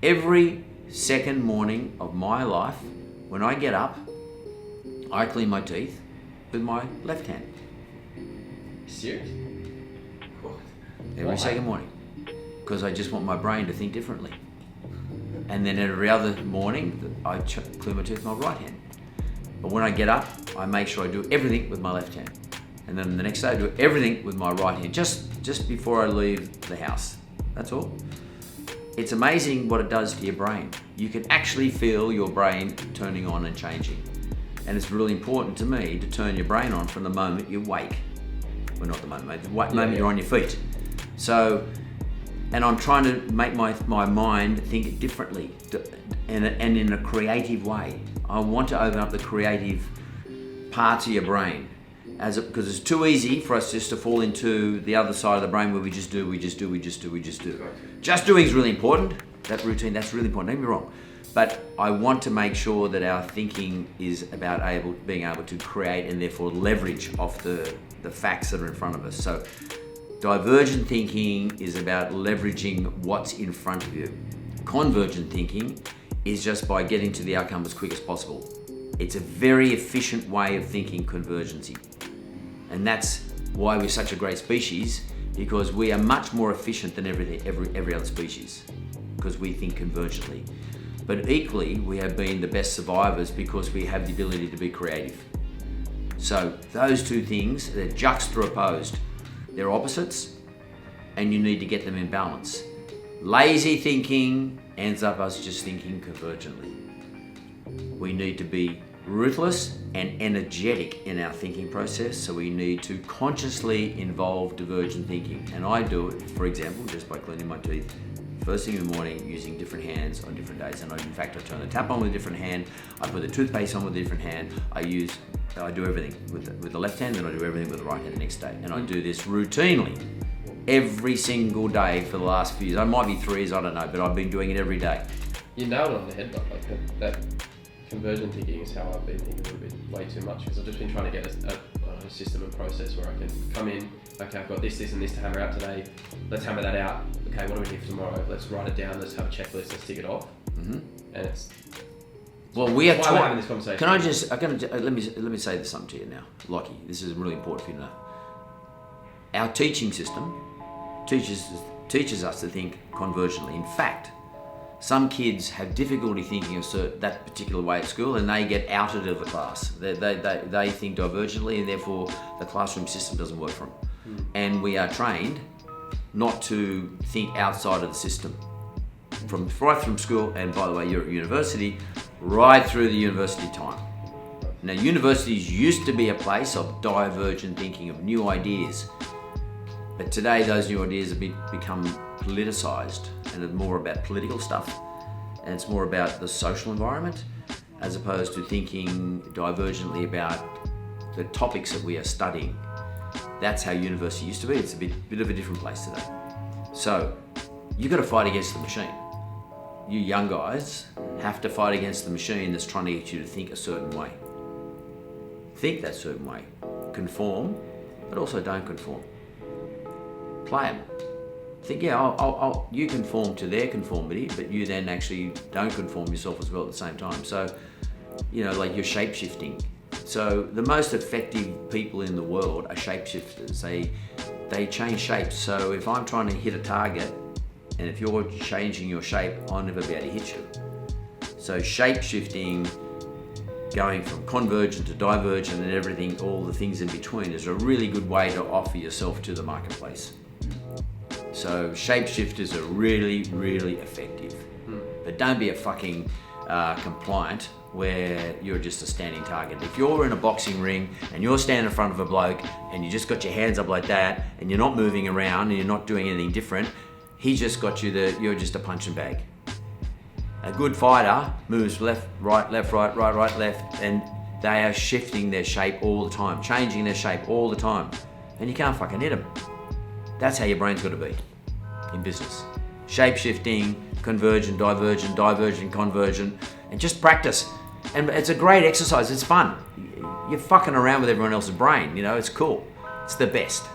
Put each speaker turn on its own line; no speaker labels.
Every second morning of my life, when I get up, I clean my teeth with my left hand.
Serious?
Every second morning. Because I just want my brain to think differently. And then every other morning, I clean my teeth with my right hand. But when I get up, I make sure I do everything with my left hand. And then the next day, I do everything with my right hand, just before I leave the house. That's all. It's amazing what it does to your brain. You can actually feel your brain turning on and changing. And it's really important to me to turn your brain on from the moment you wake. Well, not the moment, the moment you're on your feet. So, and I'm trying to make my mind think differently and in a creative way. I want to open up the creative parts of your brain, because it's too easy for us just to fall into the other side of the brain where we just do. Just doing is really important. That routine, that's really important. Don't get me wrong. But I want to make sure that our thinking is about being able to create and therefore leverage off the facts that are in front of us. So divergent thinking is about leveraging what's in front of you. Convergent thinking is just by getting to the outcome as quick as possible. It's a very efficient way of thinking convergency. And that's why we're such a great species, because we are much more efficient than every other species, because we think convergently. But equally, we have been the best survivors because we have the ability to be creative. So those two things, they're juxtaposed. They're opposites, and you need to get them in balance. Lazy thinking ends up us just thinking convergently. We need to be ruthless and energetic in our thinking process, so we need to consciously involve divergent thinking. And I do it, for example, just by cleaning my teeth first thing in the morning using different hands on different days. And in fact, I turn the tap on with a different hand, I put the toothpaste on with a different hand, I do everything with the left hand, then I do everything with the right hand the next day. And I do this routinely every single day for the last few years. I might be 3 years, I don't know, but I've been doing it every day.
You nailed it on the head, like that convergent thinking is how I've been thinking a little bit way too much, because I've just been trying to get a system and process where I can come in, okay, I've got this and this to hammer out today, let's hammer that out, okay, what do we need for tomorrow, let's write it down, let's have a checklist, let's tick it off. And it's...
Well, we are
why we're having this conversation.
let me say something to you now, Lockie, this is really important for you to know. Our teaching system teaches us to think convergently. In fact, some kids have difficulty thinking of that particular way at school, and they get outed of the class. They think divergently, and therefore the classroom system doesn't work for them. And we are trained not to think outside of the system. Right from school, and by the way, you're at university, right through the university time. Now, universities used to be a place of divergent thinking, of new ideas. But today, those new ideas have become politicized, and it's more about political stuff, and it's more about the social environment, as opposed to thinking divergently about the topics that we are studying. That's how university used to be. It's a bit of a different place today. So you've got to fight against the machine. You young guys have to fight against the machine that's trying to get you to think a certain way. Think that certain way. Conform, but also don't conform. Play them. Think, you conform to their conformity, but you then actually don't conform yourself as well at the same time. So, like you're shape-shifting. So the most effective people in the world are shapeshifters. They change shapes. So if I'm trying to hit a target, and if you're changing your shape, I'll never be able to hit you. So shape-shifting, going from convergent to divergent and everything, all the things in between, is a really good way to offer yourself to the marketplace. So shapeshifters are really, really effective. But don't be a fucking compliant where you're just a standing target. If you're in a boxing ring and you're standing in front of a bloke and you just got your hands up like that and you're not moving around and you're not doing anything different, he just got you you're just a punching bag. A good fighter moves left, right, left, and they are shifting their shape all the time, changing their shape all the time. And you can't fucking hit them. That's how your brain's got to be in business. Shape-shifting, convergent, divergent, convergent, and just practice. And it's a great exercise, it's fun. You're fucking around with everyone else's brain, it's cool. It's the best.